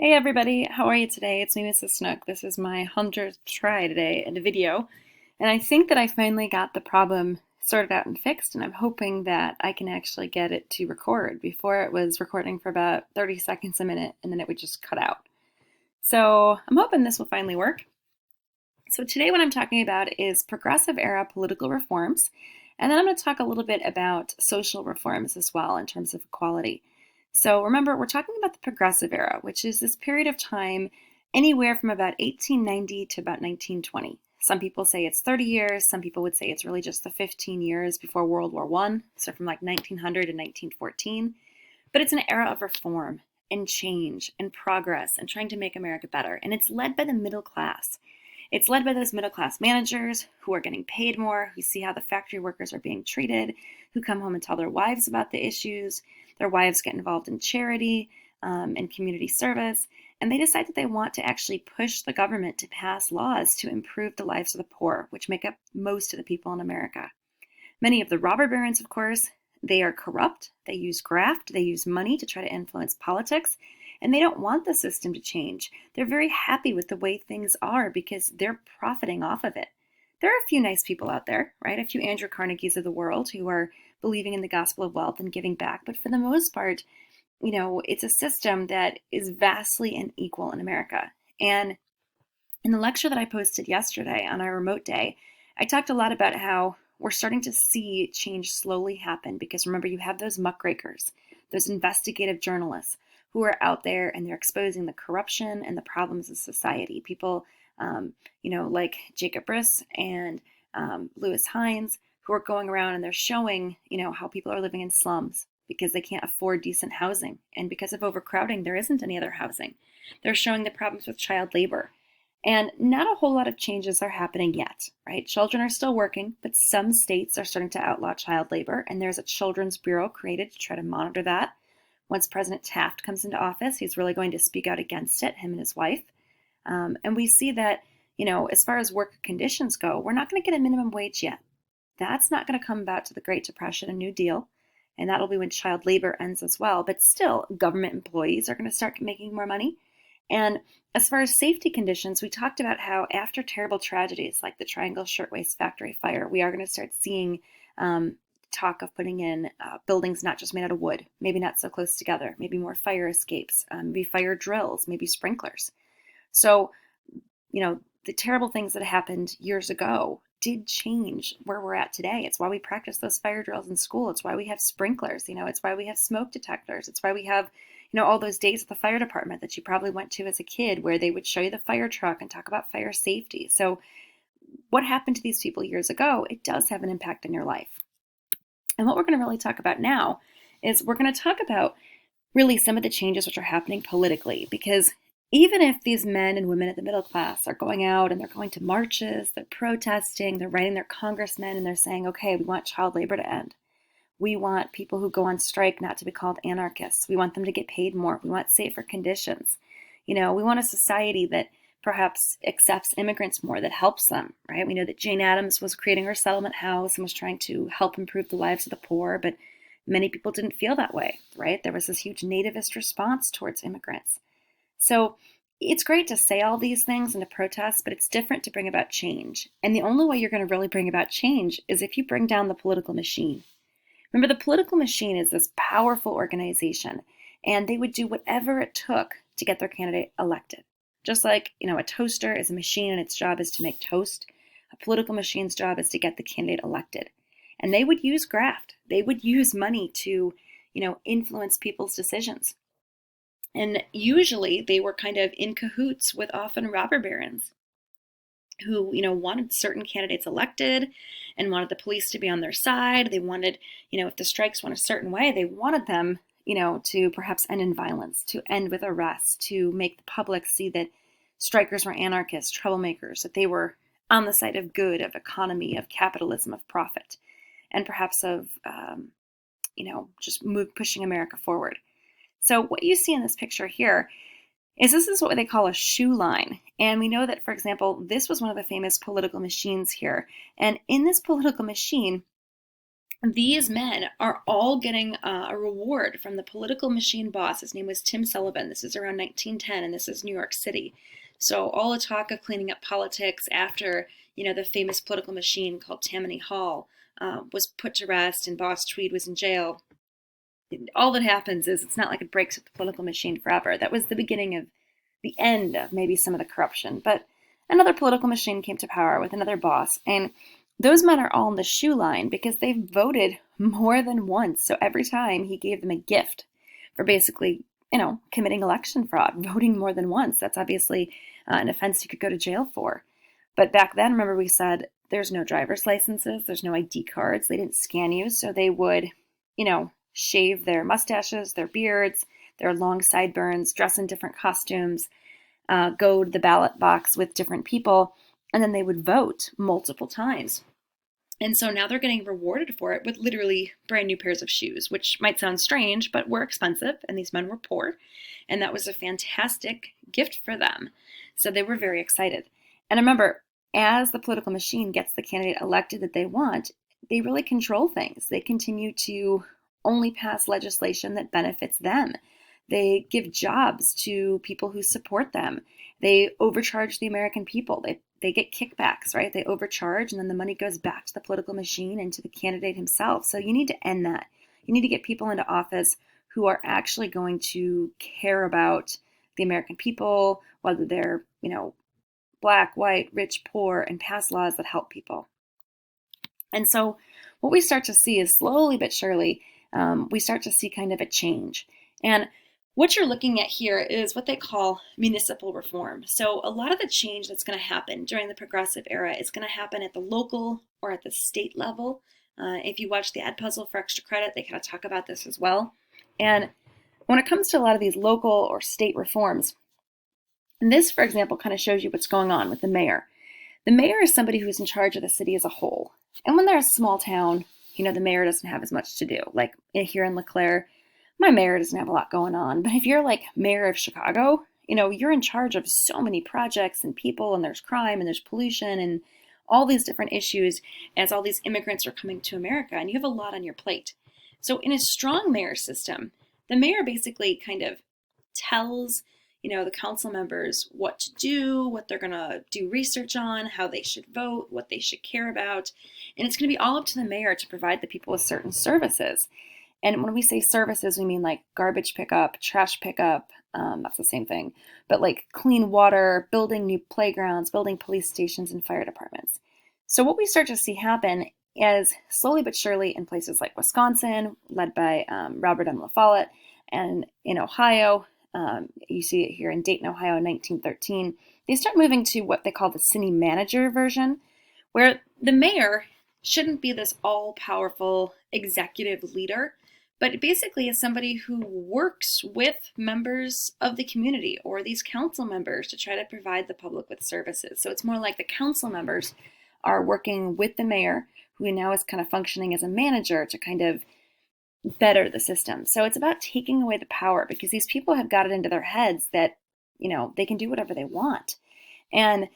Hey everybody, how are you today? It's me, Mrs. Snook. This is my 100th try today at a video, and I think that I finally got the problem sorted out and fixed, and I'm hoping that I can actually get it to record. Before it was recording for about 30 seconds a minute, and then it would just cut out. So I'm hoping this will finally work. So today what I'm talking about is progressive era political reforms, and then I'm going to talk a little bit about social reforms as well in terms of equality. So remember, we're talking about the progressive era, which is this period of time anywhere from about 1890 to about 1920. Some people say it's 30 years, some people would say it's really just the 15 years before World War I, so from like 1900 to 1914. But it's an era of reform and change and progress and trying to make America better, and it's led by the middle class. It's led by those middle class managers who are getting paid more, who see how the factory workers are being treated, who come home and tell their wives about the issues. Their wives get involved in charity and community service, and they decide that they want to actually push the government to pass laws to improve the lives of the poor, which make up most of the people in America. Many of the robber barons, of course, they are corrupt, they use graft, they use money to try to influence politics, and they don't want the system to change. They're very happy with the way things are because they're profiting off of it. There are a few nice people out there, right? A few Andrew Carnegies of the world who are believing in the gospel of wealth and giving back, but for the most part, it's a system that is vastly unequal in America. And in the lecture that I posted yesterday on our remote day, I talked a lot about how we're starting to see change slowly happen because remember, you have those muckrakers, those investigative journalists who are out there and they're exposing the corruption and the problems of society. People, like Jacob Riss and Lewis Hines, who are going around and they're showing, how people are living in slums because they can't afford decent housing. And because of overcrowding, there isn't any other housing. They're showing the problems with child labor, and not a whole lot of changes are happening yet, right? Children are still working, but some states are starting to outlaw child labor, and there's a Children's Bureau created to try to monitor that. Once President Taft comes into office, he's really going to speak out against it, him and his wife. And we see that, as far as work conditions go, we're not going to get a minimum wage yet. That's not going to come about to the Great Depression and New Deal, and that'll be when child labor ends as well. But still, government employees are going to start making more money. And as far as safety conditions, we talked about how after terrible tragedies like the Triangle Shirtwaist Factory fire, we are going to start seeing talk of putting in buildings not just made out of wood, maybe not so close together, maybe more fire escapes, maybe fire drills, maybe sprinklers. So, the terrible things that happened years ago did change where we're at today. It's why we practice those fire drills in school. It's why we have sprinklers. It's why we have smoke detectors. It's why we have, all those days at the fire department that you probably went to as a kid where they would show you the fire truck and talk about fire safety. So what happened to these people years ago, it does have an impact in your life. And what we're going to really talk about now is we're going to talk about really some of the changes which are happening politically, because even if these men and women at the middle class are going out and they're going to marches, they're protesting, they're writing their congressmen and they're saying, okay, we want child labor to end. We want people who go on strike not to be called anarchists. We want them to get paid more. We want safer conditions. We want a society that perhaps accepts immigrants more, that helps them, right? We know that Jane Addams was creating her settlement house and was trying to help improve the lives of the poor, but many people didn't feel that way, right? There was this huge nativist response towards immigrants. So it's great to say all these things and to protest, but it's different to bring about change. And the only way you're going to really bring about change is if you bring down the political machine. Remember, the political machine is this powerful organization, and they would do whatever it took to get their candidate elected. Just like, a toaster is a machine and its job is to make toast, a political machine's job is to get the candidate elected. And they would use graft. They would use money to, influence people's decisions. And usually they were kind of in cahoots with often robber barons who, wanted certain candidates elected and wanted the police to be on their side. They wanted, if the strikes went a certain way, they wanted them, to perhaps end in violence, to end with arrests, to make the public see that strikers were anarchists, troublemakers, that they were on the side of good, of economy, of capitalism, of profit, and perhaps of, just pushing America forward. So what you see in this picture here is this is what they call a shoe line. And we know that, for example, this was one of the famous political machines here. And in this political machine, These men are all getting a reward from the political machine boss. His name was Tim Sullivan. This is around 1910, and this is New York City. So all the talk of cleaning up politics after, the famous political machine called Tammany Hall was put to rest and Boss Tweed was in jail. All that happens is it's not like it breaks up the political machine forever. That was the beginning of the end of maybe some of the corruption. But another political machine came to power with another boss, and those men are all in the shoe line because they've voted more than once. So every time he gave them a gift for basically, committing election fraud, voting more than once. That's obviously an offense you could go to jail for. But back then, remember we said there's no driver's licenses, there's no ID cards, they didn't scan you, so they would, shave their mustaches, their beards, their long sideburns, dress in different costumes, go to the ballot box with different people, and then they would vote multiple times. And so now they're getting rewarded for it with literally brand new pairs of shoes, which might sound strange, but were expensive, and these men were poor. And that was a fantastic gift for them. So they were very excited. And remember, as the political machine gets the candidate elected that they want, they really control things. They continue to only pass legislation that benefits them. They give jobs to people who support them. They overcharge the American people. They get kickbacks, right? They overcharge, and then the money goes back to the political machine and to the candidate himself. So you need to end that. You need to get people into office who are actually going to care about the American people, whether they're, black, white, rich, poor, and pass laws that help people. And so what we start to see is slowly but surely, we start to see kind of a change. And what you're looking at here is what they call municipal reform. So a lot of the change that's going to happen during the progressive era is going to happen at the local or at the state level. If you watch the Edpuzzle for extra credit, they kind of talk about this as well. And when it comes to a lot of these local or state reforms, and this, for example, kind of shows you what's going on with the mayor. The mayor is somebody who's in charge of the city as a whole. And when they're a small town, the mayor doesn't have as much to do. Like here in LeClaire, my mayor doesn't have a lot going on. But if you're like mayor of Chicago, you're in charge of so many projects and people, and there's crime and there's pollution and all these different issues as all these immigrants are coming to America, and you have a lot on your plate. So in a strong mayor system, the mayor basically kind of tells the council members what to do, what they're going to do research on, how they should vote, what they should care about. And it's going to be all up to the mayor to provide the people with certain services. And when we say services, we mean like garbage pickup, trash pickup, that's the same thing, but like clean water, building new playgrounds, building police stations and fire departments. So what we start to see happen is slowly but surely in places like Wisconsin, led by Robert M. La Follette, and in Ohio, you see it here in Dayton, Ohio in 1913, they start moving to what they call the city manager version, where the mayor shouldn't be this all-powerful executive leader, but it basically is somebody who works with members of the community or these council members to try to provide the public with services. So it's more like the council members are working with the mayor, who now is kind of functioning as a manager to kind of better the system. So it's about taking away the power, because these people have got it into their heads that, they can do whatever they want. And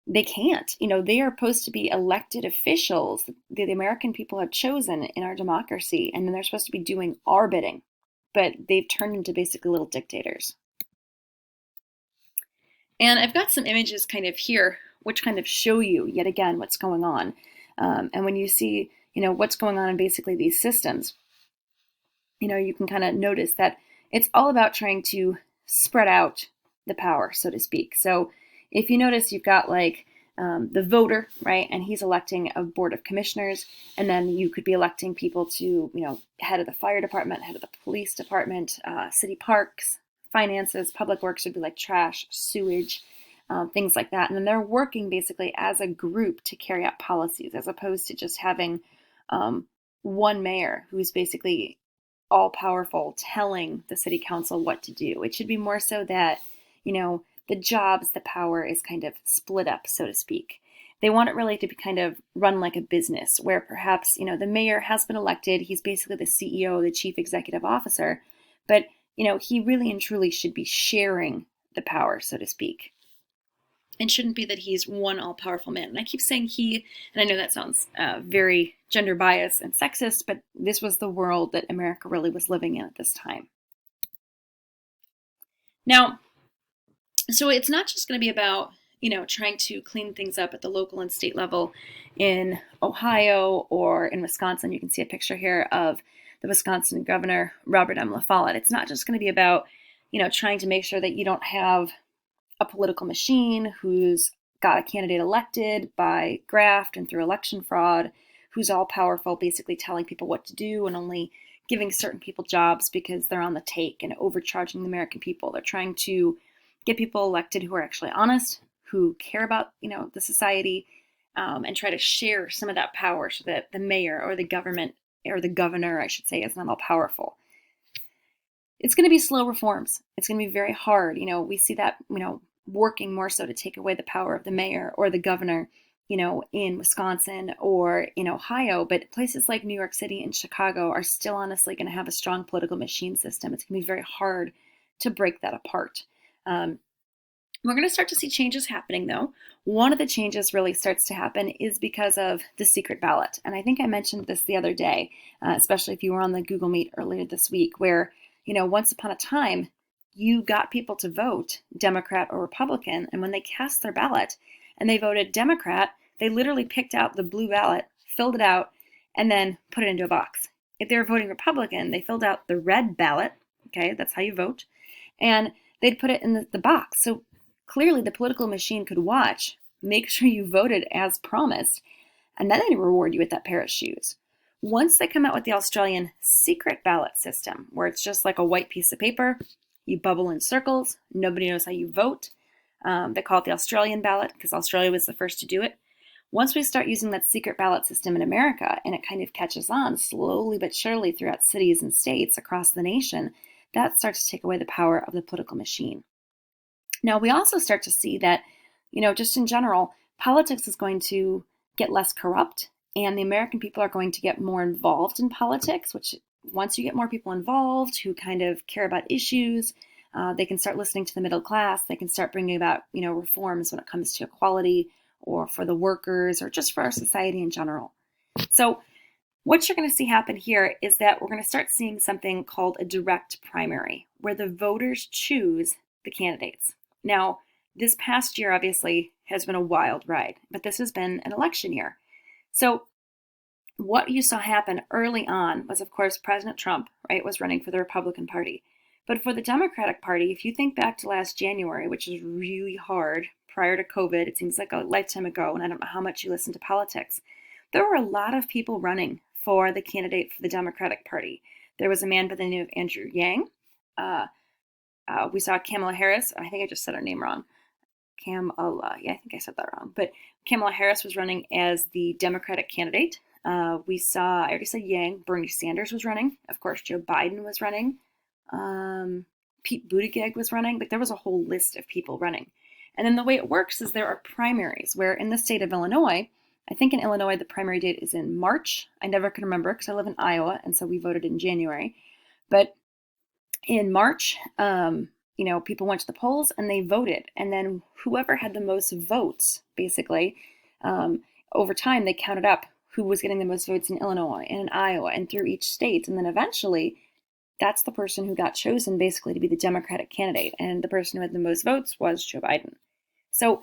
they can't. They are supposed to be elected officials that the American people have chosen in our democracy, and then they're supposed to be doing our bidding. But they've turned into basically little dictators. And I've got some images kind of here, which kind of show you, yet again, what's going on. And when you see, what's going on in basically these systems, you can kind of notice that it's all about trying to spread out the power, so to speak. So if you notice, you've got like the voter, right? And he's electing a board of commissioners. And then you could be electing people to, head of the fire department, head of the police department, city parks, finances, public works would be like trash, sewage, things like that. And then they're working basically as a group to carry out policies, as opposed to just having one mayor who's basically all powerful telling the city council what to do. It should be more so that, the jobs, the power is kind of split up, so to speak. They want it really to be kind of run like a business, where perhaps, the mayor has been elected. He's basically the CEO, the chief executive officer, but, he really and truly should be sharing the power, so to speak. and shouldn't be that he's one all-powerful man. And I keep saying he, and I know that sounds very gender biased and sexist, but this was the world that America really was living in at this time. Now, so it's not just going to be about, trying to clean things up at the local and state level in Ohio or in Wisconsin. You can see a picture here of the Wisconsin governor, Robert M. La Follette. It's not just going to be about, trying to make sure that you don't have a political machine who's got a candidate elected by graft and through election fraud, who's all powerful, basically telling people what to do and only giving certain people jobs because they're on the take and overcharging the American people. They're trying to get people elected who are actually honest, who care about, the society, and try to share some of that power so that the mayor or the government or the governor, I should say, is not all powerful. It's going to be slow reforms. It's going to be very hard. We see that, working more so to take away the power of the mayor or the governor, in Wisconsin or in Ohio. But places like New York City and Chicago are still honestly going to have a strong political machine system. It's going to be very hard to break that apart. We're going to start to see changes happening, though. One of the changes really starts to happen is because of the secret ballot. And I think I mentioned this the other day, especially if you were on the Google Meet earlier this week, where, once upon a time, you got people to vote Democrat or Republican. And when they cast their ballot and they voted Democrat, they literally picked out the blue ballot, filled it out, and then put it into a box. If they were voting Republican, they filled out the red ballot. Okay, that's how you vote. And they'd put it in the box. So clearly the political machine could watch, make sure you voted as promised, and then they reward you with that pair of shoes. Once they come out with the Australian secret ballot system, where it's just like a white piece of paper, you bubble in circles, nobody knows how you vote. They call it the Australian ballot because Australia was the first to do it. Once we start using that secret ballot system in America and it kind of catches on slowly but surely throughout cities and states across the nation, that starts to take away the power of the political machine. Now, we also start to see that, just in general, politics is going to get less corrupt and the American people are going to get more involved in politics, which once you get more people involved who kind of care about issues, they can start listening to the middle class. They can start bringing about, reforms when it comes to equality or for the workers or just for our society in general. So what you're going to see happen here is that we're going to start seeing something called a direct primary, where the voters choose the candidates. Now, this past year, obviously, has been a wild ride, but this has been an election year. So what you saw happen early on was, of course, President Trump, right, was running for the Republican Party. But for the Democratic Party, if you think back to last January, which is really hard, prior to COVID, it seems like a lifetime ago, and I don't know how much you listen to politics, there were a lot of people running for the candidate for the Democratic Party. There was a man by the name of Andrew Yang. We saw Kamala Harris. I think I just said her name wrong. Kamala. Yeah, I think I said that wrong. But Kamala Harris was running as the Democratic candidate. We saw, I already said Yang, Bernie Sanders was running. Of course, Joe Biden was running. Pete Buttigieg was running. But there was a whole list of people running. And then the way it works is there are primaries, where in the state of Illinois, I think in Illinois the primary date is in March. I never can remember because I live in Iowa, and so we voted in January. But in March, people went to the polls and they voted. And then whoever had the most votes, basically, over time they counted up who was getting the most votes in Illinois and in Iowa and through each state. And then eventually, that's the person who got chosen basically to be the Democratic candidate. And the person who had the most votes was Joe Biden. So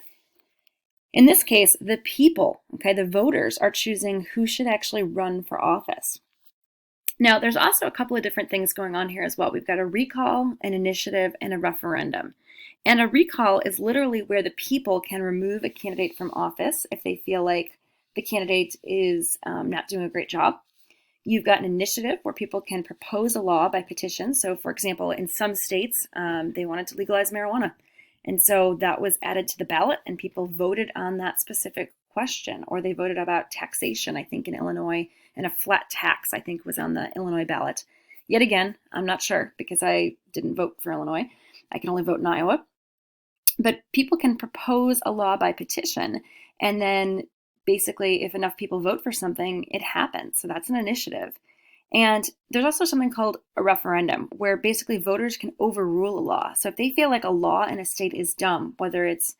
in this case, the people, the voters are choosing who should actually run for office. Now, there's also a couple of different things going on here as well. We've got a recall, an initiative, and a referendum. And a recall is literally where the people can remove a candidate from office if they feel like the candidate is not doing a great job. You've got an initiative where people can propose a law by petition. So, for example, in some states, they wanted to legalize marijuana. And so that was added to the ballot and people voted on that specific question, or they voted about taxation, I think in Illinois, and a flat tax, I think was on the Illinois ballot. Yet again, I'm not sure because I didn't vote for Illinois. I can only vote in Iowa. But people can propose a law by petition, and then basically if enough people vote for something, it happens. So that's an initiative. And there's also something called a referendum, where basically voters can overrule a law. So if they feel like a law in a state is dumb, whether it's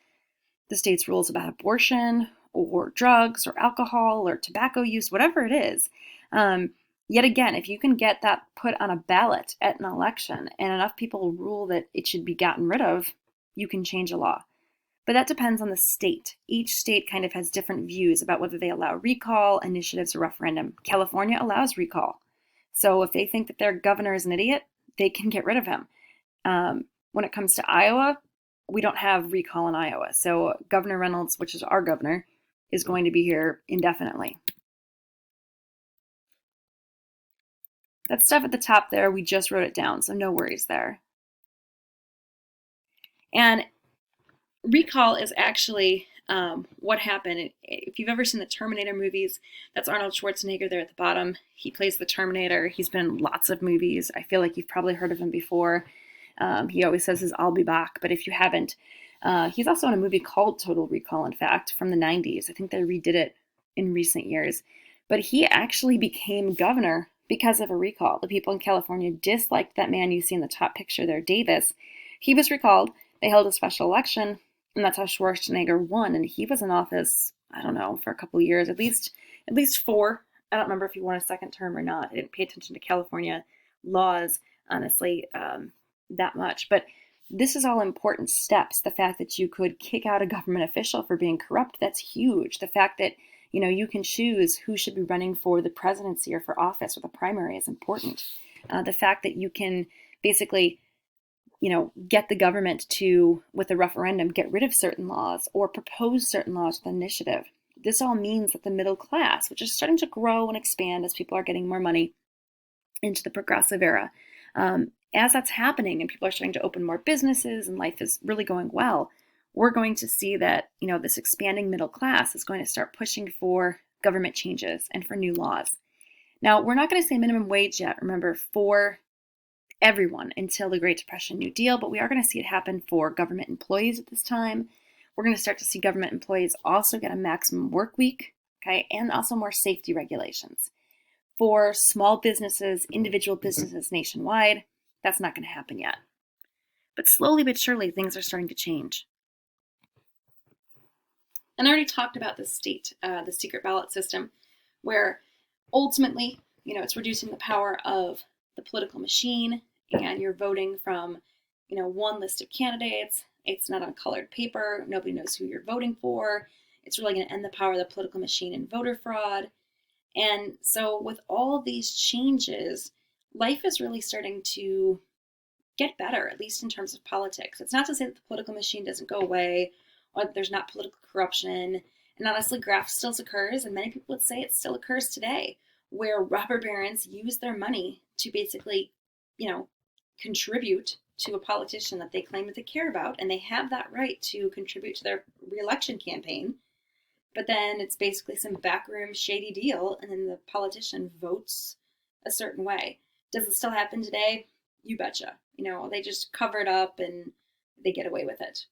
the state's rules about abortion or drugs or alcohol or tobacco use, whatever it is. Yet again, if you can get that put on a ballot at an election and enough people rule that it should be gotten rid of, you can change a law. But that depends on the state. Each state kind of has different views about whether they allow recall, initiatives, or referendum. California allows recall. So if they think that their governor is an idiot, they can get rid of him. When it comes to Iowa, we don't have recall in Iowa. So Governor Reynolds, which is our governor, is going to be here indefinitely. That stuff at the top there, we just wrote it down, so no worries there. And recall is actually what happened. If you've ever seen the Terminator movies, that's Arnold Schwarzenegger there at the bottom. He plays the Terminator. He's been in lots of movies. I feel like you've probably heard of him before. He always says his "I'll be back," but if you haven't, he's also in a movie called Total Recall, in fact, from the 90s. I think they redid it in recent years. But he actually became governor because of a recall. The people in California disliked that man you see in the top picture there, Davis. He was recalled. They held a special election, and that's how Schwarzenegger won. And he was in office, I don't know, for a couple of years, at least 4. I don't remember if he won a second term or not. I didn't pay attention to California laws, honestly, that much. But this is all important steps. The fact that you could kick out a government official for being corrupt, that's huge. The fact that you can choose who should be running for the presidency or for office or the primary is important. The fact that you can basically get the government to, with a referendum, get rid of certain laws or propose certain laws with initiative. This all means that the middle class, which is starting to grow and expand as people are getting more money into the progressive era, as that's happening and people are starting to open more businesses and life is really going well, we're going to see that, this expanding middle class is going to start pushing for government changes and for new laws. Now, we're not going to say minimum wage yet, remember, for everyone until the Great Depression, New Deal, but we are going to see it happen for government employees at this time. We're going to start to see government employees also get a maximum work week, okay, and also more safety regulations. For small businesses, individual businesses nationwide, that's not going to happen yet. But slowly but surely, things are starting to change. And I already talked about the secret ballot system, where ultimately, it's reducing the power of the political machine, and you're voting from, one list of candidates. It's not on colored paper. Nobody knows who you're voting for. It's really going to end the power of the political machine and voter fraud. And so with all of these changes, life is really starting to get better, at least in terms of politics. It's not to say that the political machine doesn't go away or that there's not political corruption. And honestly, graft still occurs, and many people would say it still occurs today, where robber barons use their money to basically, contribute to a politician that they claim that they care about, and they have that right to contribute to their re-election campaign. But then it's basically some backroom shady deal, and then the politician votes a certain way. Does it still happen today? You betcha. They just cover it up and they get away with it.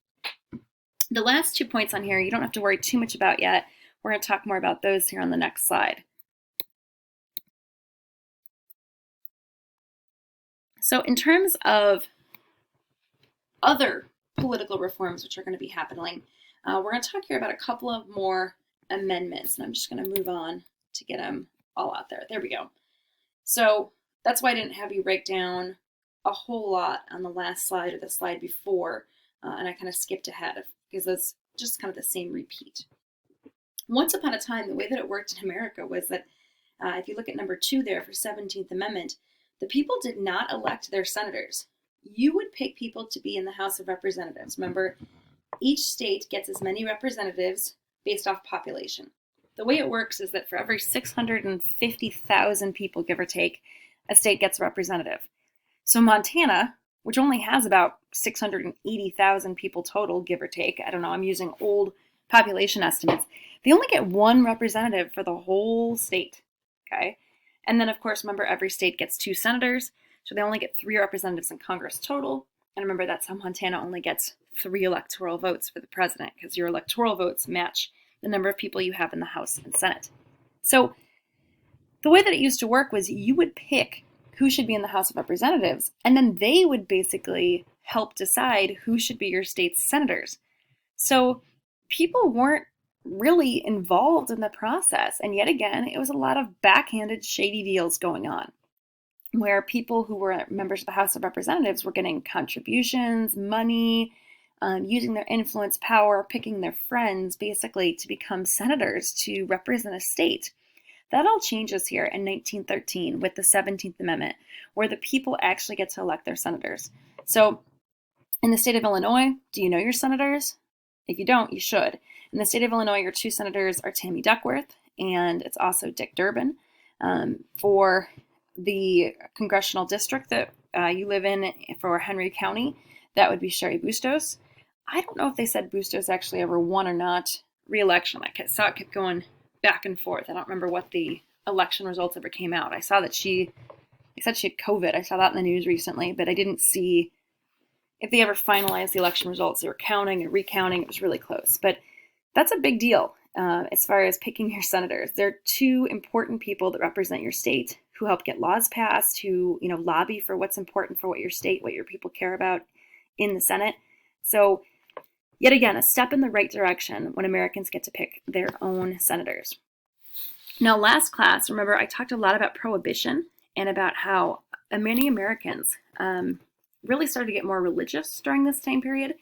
The last 2 points on here, you don't have to worry too much about yet. We're going to talk more about those here on the next slide. So in terms of other political reforms which are going to be happening, we're going to talk here about a couple of more amendments, and I'm just going to move on to get them all out there. There we go. So that's why I didn't have you write down a whole lot on the last slide or the slide before, and I kind of skipped ahead because that's just kind of the same repeat. Once upon a time, the way that it worked in America was that if you look at number 2 there for 17th Amendment, the people did not elect their senators. You would pick people to be in the House of Representatives. Remember, each state gets as many representatives based off population. The way it works is that for every 650,000 people, give or take, a state gets a representative. So Montana, which only has about 680,000 people total, give or take, I don't know, I'm using old population estimates, they only get 1 representative for the whole state, okay? And then, of course, remember, every state gets 2 senators, so they only get 3 representatives in Congress total. And remember, that's how Montana only gets 3 electoral votes for the president, because your electoral votes match the number of people you have in the House and Senate. So the way that it used to work was you would pick who should be in the House of Representatives, and then they would basically help decide who should be your state's senators. So people weren't really involved in the process. And yet again, it was a lot of backhanded, shady deals going on where people who were members of the House of Representatives were getting contributions, money, using their influence, power, picking their friends basically to become senators to represent a state. That all changes here in 1913 with the 17th Amendment, where the people actually get to elect their senators. So in the state of Illinois, do you know your senators? If you don't, you should. In the state of Illinois, your two senators are Tammy Duckworth and it's also Dick Durbin. For the congressional district that you live in for Henry County, that would be Cheri Bustos. I don't know if they said Bustos actually ever won or not re-election. I saw it kept going back and forth. I don't remember what the election results ever came out. I saw that they said she had COVID. I saw that in the news recently, but I didn't see if they ever finalized the election results. They were counting and recounting. It was really close. But that's a big deal as far as picking your senators. They're two important people that represent your state, who help get laws passed, who lobby for what's important for what your state, what your people care about in the Senate. So yet again, a step in the right direction when Americans get to pick their own senators. Now, last class, remember I talked a lot about prohibition and about how many Americans really started to get more religious during this time period.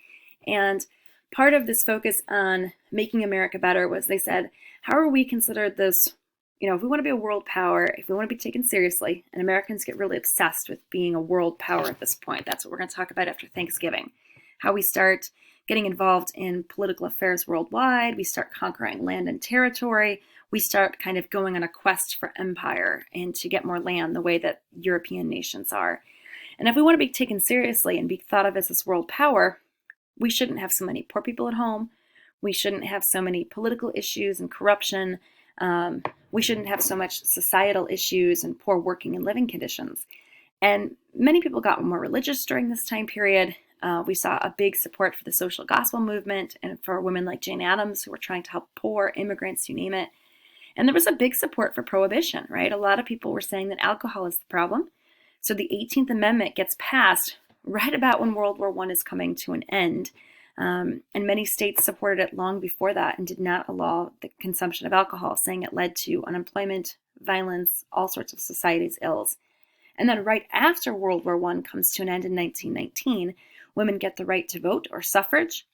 And part of this focus on making America better was they said, how are we considered this, if we want to be a world power, if we want to be taken seriously, and Americans get really obsessed with being a world power at this point. That's what we're going to talk about after Thanksgiving. How we start getting involved in political affairs worldwide. We start conquering land and territory. We start kind of going on a quest for empire and to get more land the way that European nations are. And if we want to be taken seriously and be thought of as this world power, we shouldn't have so many poor people at home. We shouldn't have so many political issues and corruption. We shouldn't have so much societal issues and poor working and living conditions. And many people got more religious during this time period. We saw a big support for the social gospel movement and for women like Jane Addams, who were trying to help poor immigrants, you name it. And there was a big support for prohibition, right? A lot of people were saying that alcohol is the problem. So the 18th Amendment gets passed right about when World War I is coming to an end. And many states supported it long before that and did not allow the consumption of alcohol, saying it led to unemployment, violence, all sorts of society's ills. And then right after World War I comes to an end in 1919, women get the right to vote or suffrage.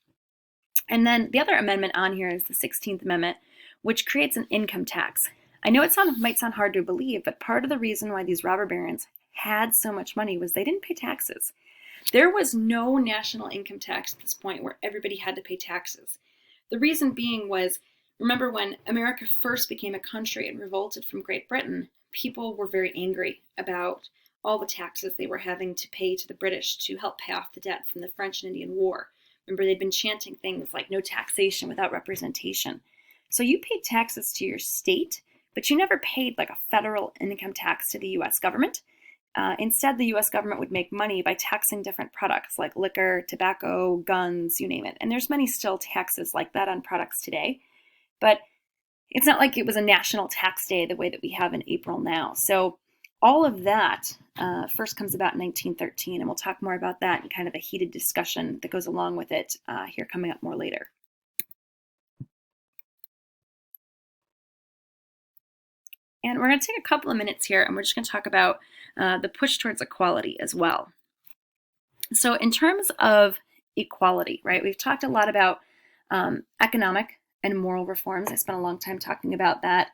And then the other amendment on here is the 16th Amendment, which creates an income tax. I know it might sound hard to believe, but part of the reason why these robber barons had so much money was they didn't pay taxes. There was no national income tax at this point where everybody had to pay taxes. The reason being was, remember when America first became a country and revolted from Great Britain, people were very angry about all the taxes they were having to pay to the British to help pay off the debt from the French and Indian War. Remember, they'd been chanting things like no taxation without representation. So you paid taxes to your state, but you never paid like a federal income tax to the US government. Instead, the US government would make money by taxing different products like liquor, tobacco, guns, you name it. And there's many still taxes like that on products today. But it's not like it was a national tax day the way that we have in April now. So all of that first comes about in 1913, and we'll talk more about that and kind of the heated discussion that goes along with it here coming up more later. And we're going to take a couple of minutes here, and we're just going to talk about the push towards equality as well. So in terms of equality, right, we've talked a lot about economic and moral reforms. I spent a long time talking about that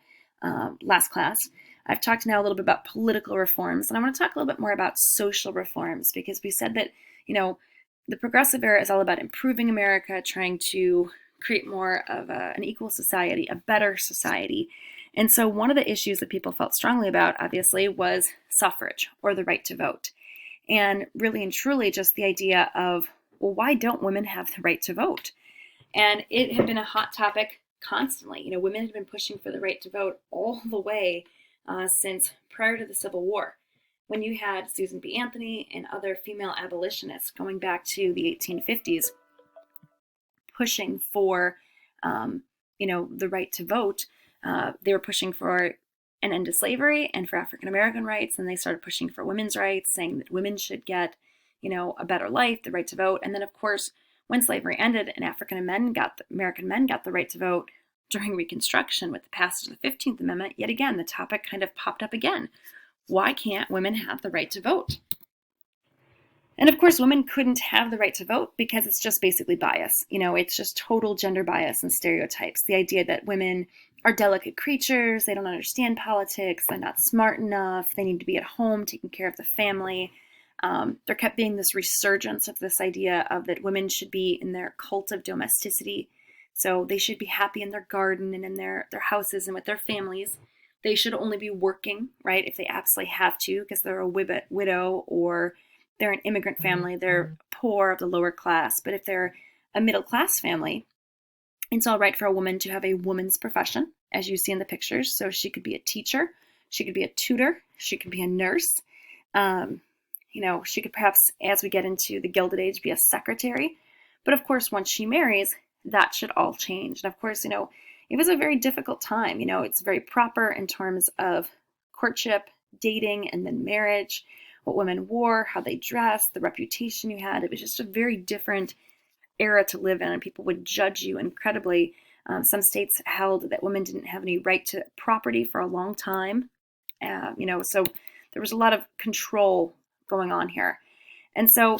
last class. I've talked now a little bit about political reforms, and I want to talk a little bit more about social reforms, because we said that, the progressive era is all about improving America, trying to create more of an equal society, a better society. And so one of the issues that people felt strongly about, obviously, was suffrage, or the right to vote. And really and truly just the idea of, well, why don't women have the right to vote? And it had been a hot topic constantly. Women had been pushing for the right to vote all the way since prior to the Civil War, when you had Susan B. Anthony and other female abolitionists going back to the 1850s pushing for, the right to vote. They were pushing for an end to slavery and for African American rights, and they started pushing for women's rights, saying that women should get, a better life, the right to vote. And then, of course, when slavery ended and American men got the right to vote during Reconstruction with the passage of the 15th Amendment, yet again, the topic kind of popped up again. Why can't women have the right to vote? And of course, women couldn't have the right to vote because it's just basically bias. It's just total gender bias and stereotypes. The idea that women are delicate creatures, they don't understand politics, they're not smart enough, they need to be at home taking care of the family. There kept being this resurgence of this idea of that women should be in their cult of domesticity. So they should be happy in their garden and in their houses and with their families. They should only be working, right, if they absolutely have to because they're a widow or they're an immigrant family, they're poor of the lower class. But if they're a middle class family, it's all right for a woman to have a woman's profession, as you see in the pictures. So she could be a teacher, she could be a tutor, she could be a nurse. She could perhaps, as we get into the Gilded Age, be a secretary. But of course, once she marries, that should all change. And of course, it was a very difficult time. It's very proper in terms of courtship, dating, and then marriage, what women wore, how they dressed, the reputation you had. It was just a very different era to live in, and people would judge you incredibly. Some states held that women didn't have any right to property for a long time. So there was a lot of control going on here. And so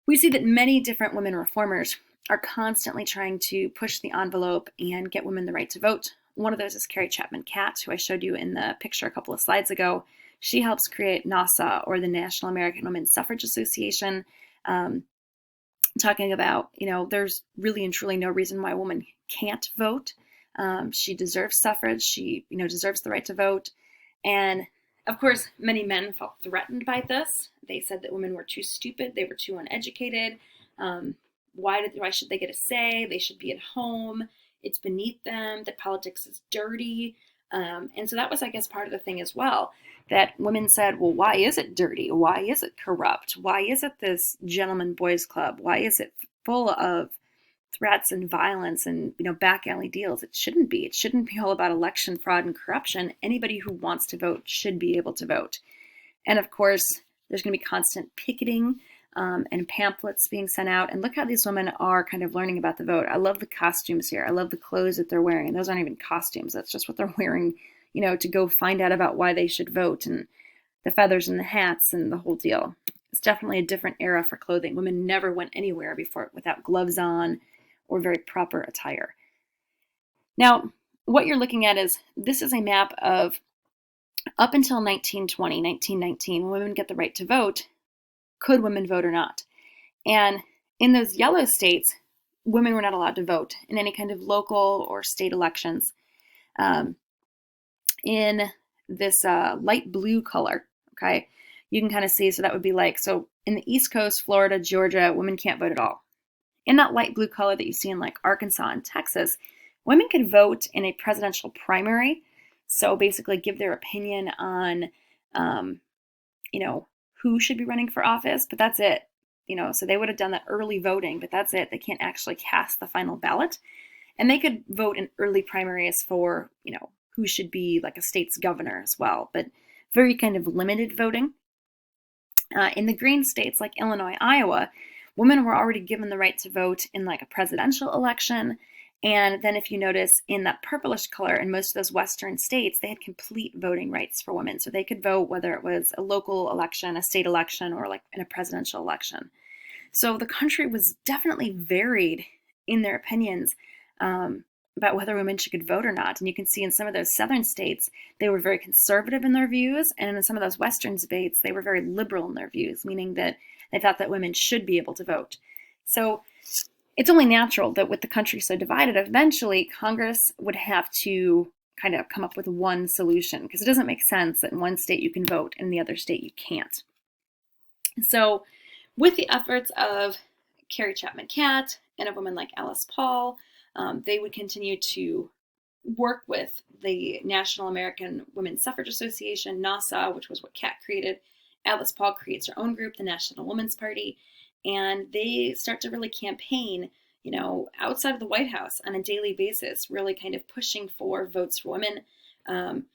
we see that many different women reformers are constantly trying to push the envelope and get women the right to vote. One of those is Carrie Chapman Catt, who I showed you in the picture a couple of slides ago. She helps create NAWSA, or the National American Women's Suffrage Association, talking about, there's really and truly no reason why a woman can't vote. She deserves suffrage. She, deserves the right to vote. And of course, many men felt threatened by this. They said that women were too stupid. They were too uneducated. Why should they get a say? They should be at home. It's beneath them. That politics is dirty. And so that was, I guess, part of the thing as well, that women said, well, why is it dirty? Why is it corrupt? Why is it this gentleman boys club? Why is it full of threats and violence and, back alley deals? It shouldn't be. It shouldn't be all about election fraud and corruption. Anybody who wants to vote should be able to vote. And of course, there's going to be constant picketing and pamphlets being sent out. And look how these women are kind of learning about the vote. I love the costumes here. I love the clothes that they're wearing. Those aren't even costumes. That's just what they're wearing, to go find out about why they should vote, and the feathers and the hats and the whole deal. It's definitely a different era for clothing. Women never went anywhere before without gloves on or very proper attire. Now, what you're looking at this is a map of up until 1920, 1919, when women get the right to vote. Could women vote or not? And in those yellow states, women were not allowed to vote in any kind of local or state elections. In this light blue color, okay, you can kind of see, so that would be so in the East Coast, Florida, Georgia, women can't vote at all. In that light blue color that you see in Arkansas and Texas, women could vote in a presidential primary. So basically give their opinion on, who should be running for office, but that's it. So they would have done that early voting, but that's it. They can't actually cast the final ballot. And they could vote in early primaries for, who should be a state's governor as well, but very kind of limited voting. In the green states like Illinois, Iowa, women were already given the right to vote in a presidential election. And then if you notice in that purplish color in most of those Western states, they had complete voting rights for women. So they could vote whether it was a local election, a state election, or in a presidential election. So the country was definitely varied in their opinions about whether women should vote or not. And you can see in some of those southern states, they were very conservative in their views. And in some of those western states, they were very liberal in their views, meaning that they thought that women should be able to vote. So it's only natural that with the country so divided, eventually Congress would have to kind of come up with one solution, because it doesn't make sense that in one state you can vote and in the other state you can't. So with the efforts of Carrie Chapman Catt and a woman like Alice Paul, they would continue to work with the National American Women's Suffrage Association, NAWSA, which was what Catt created. Alice Paul creates her own group, the National Women's Party, and they start to really campaign, outside of the White House on a daily basis, really kind of pushing for votes for women.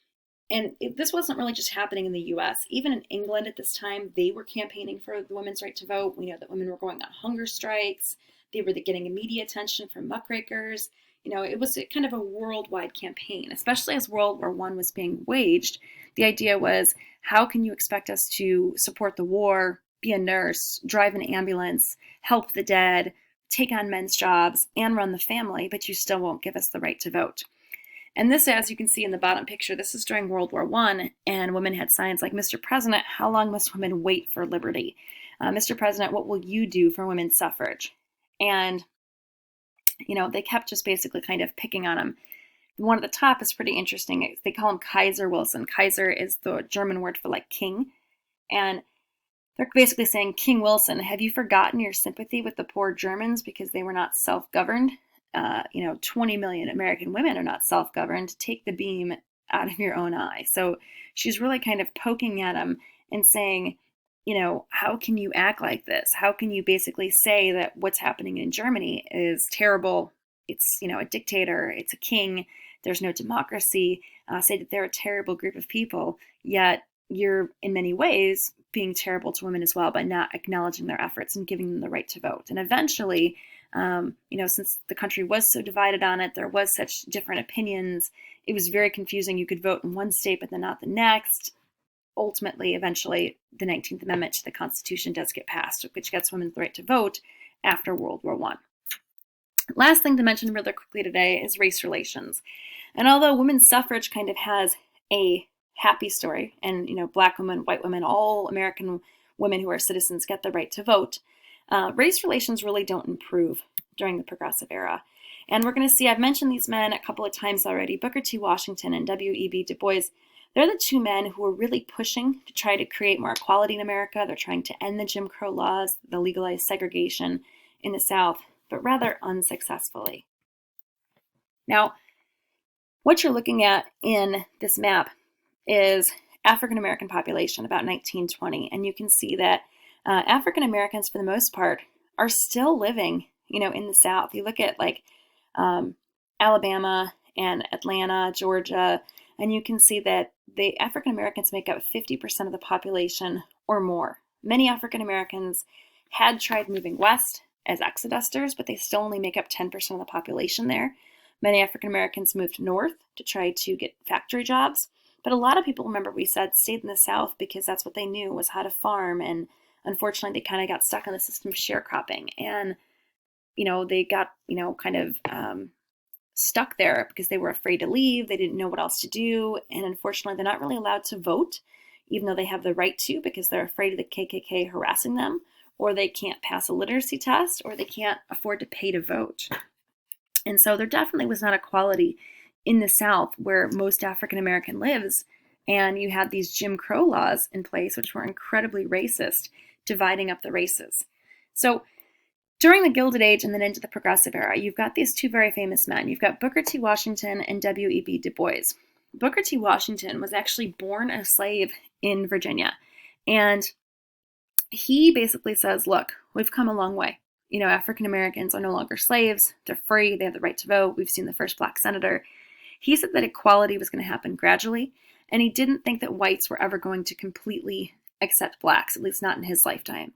This wasn't really just happening in the U.S. Even in England at this time, they were campaigning for the women's right to vote. We know that women were going on hunger strikes. They were getting media attention from muckrakers. It was kind of a worldwide campaign, especially as World War I was being waged. The idea was, how can you expect us to support the war, be a nurse, drive an ambulance, help the dead, take on men's jobs, and run the family, but you still won't give us the right to vote? And this, as you can see in the bottom picture, this is during World War I, and women had signs like, "Mr. President, how long must women wait for liberty? Mr. President, what will you do for women's suffrage?" And, they kept just basically kind of picking on him. One at the top is pretty interesting. They call him Kaiser Wilson. Kaiser is the German word for like king. And they're basically saying, "King Wilson, have you forgotten your sympathy with the poor Germans because they were not self-governed? 20 million American women are not self-governed. Take the beam out of your own eye." So she's really kind of poking at him and saying, how can you act like this? How can you basically say that what's happening in Germany is terrible? It's, a dictator, it's a king, there's no democracy, say that they're a terrible group of people, yet you're in many ways being terrible to women as well by not acknowledging their efforts and giving them the right to vote. And eventually, since the country was so divided on it, there was such different opinions, it was very confusing. You could vote in one state, but then not the next. Ultimately, eventually, the 19th Amendment to the Constitution does get passed, which gets women the right to vote after World War I. Last thing to mention really quickly today is race relations. And although women's suffrage kind of has a happy story, and black women, white women, all American women who are citizens get the right to vote, race relations really don't improve during the Progressive Era. And we're going to see, I've mentioned these men a couple of times already, Booker T. Washington and W.E.B. Du Bois. They're the two men who are really pushing to try to create more equality in America. They're trying to end the Jim Crow laws, the legalized segregation in the South, but rather unsuccessfully. Now, what you're looking at in this map is African American population about 1920, and you can see that African Americans, for the most part, are still living, in the South. You look at Alabama and Atlanta, Georgia, and you can see that the African Americans make up 50% of the population or more. Many African Americans had tried moving west as exodusters, but they still only make up 10% of the population there. Many African Americans moved north to try to get factory jobs, but a lot of people, remember we said, stayed in the South because that's what they knew was how to farm, and unfortunately they kind of got stuck in the system of sharecropping, and they got stuck there because they were afraid to leave. They didn't know what else to do, and unfortunately they're not really allowed to vote, even though they have the right to, because they're afraid of the KKK harassing them, or they can't pass a literacy test, or they can't afford to pay to vote. And so there definitely was not equality in the South where most African American lives, and you had these Jim Crow laws in place, which were incredibly racist, dividing up the races. So during the Gilded Age and then into the Progressive Era, you've got these two very famous men. You've got Booker T. Washington and W.E.B. Du Bois. Booker T. Washington was actually born a slave in Virginia, and he basically says, look, we've come a long way. African Americans are no longer slaves. They're free. They have the right to vote. We've seen the first black senator. He said that equality was going to happen gradually, and he didn't think that whites were ever going to completely accept blacks, at least not in his lifetime.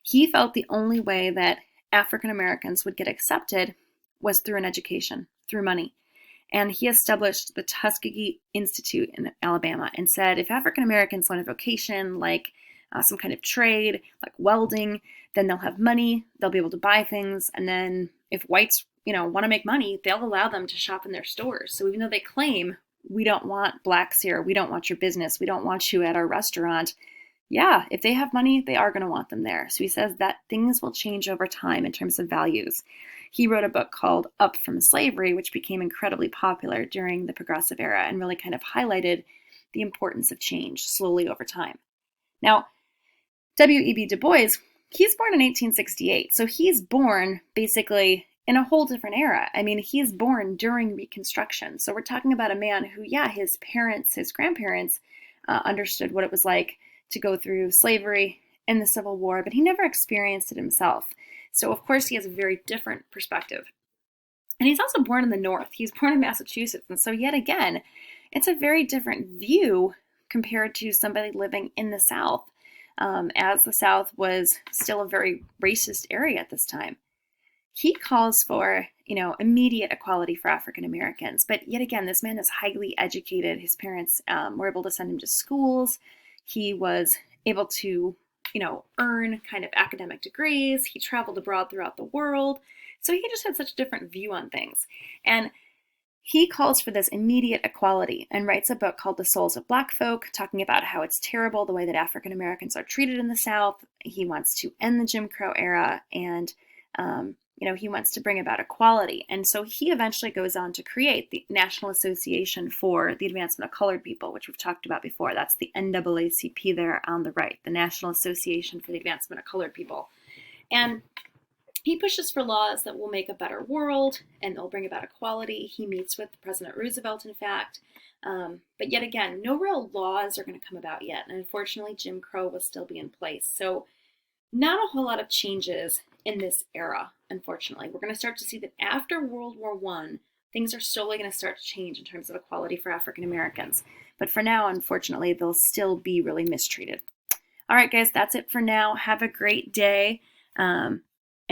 He felt the only way that African Americans would get accepted was through an education, through money. And he established the Tuskegee Institute in Alabama and said, if African Americans learn a vocation like some kind of trade, like welding, then they'll have money, they'll be able to buy things, and then if whites, want to make money, they'll allow them to shop in their stores. So even though they claim, we don't want blacks here, we don't want your business, we don't want you at our restaurant, yeah, if they have money, they are going to want them there. So he says that things will change over time in terms of values. He wrote a book called Up from Slavery, which became incredibly popular during the Progressive Era and really kind of highlighted the importance of change slowly over time. Now, W.E.B. Du Bois, he's born in 1868, so he's born basically in a whole different era. I mean, he's born during Reconstruction. So we're talking about a man who, his parents, his grandparents understood what it was like to go through slavery and the Civil War, but he never experienced it himself. So of course he has a very different perspective. And he's also born in the North. He's born in Massachusetts. And so yet again, it's a very different view compared to somebody living in the South, as the South was still a very racist area at this time. he calls for, immediate equality for African Americans. But yet again, this man is highly educated. His parents were able to send him to schools. He was able to, earn kind of academic degrees. He traveled abroad throughout the world. So he just had such a different view on things. And he calls for this immediate equality and writes a book called The Souls of Black Folk, talking about how it's terrible the way that African Americans are treated in the South. He wants to end the Jim Crow era, and he wants to bring about equality. And so he eventually goes on to create the National Association for the Advancement of Colored People, which we've talked about before. That's the NAACP there on the right, the National Association for the Advancement of Colored People. And he pushes for laws that will make a better world and they'll bring about equality. He meets with President Roosevelt, in fact. But yet again, no real laws are going to come about yet. And unfortunately, Jim Crow will still be in place. So not a whole lot of changes in this era, unfortunately. We're going to start to see that after World War I, things are slowly going to start to change in terms of equality for African Americans. But for now, unfortunately, they'll still be really mistreated. All right, guys, that's it for now. Have a great day. And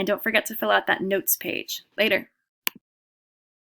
don't forget to fill out that notes page. Later.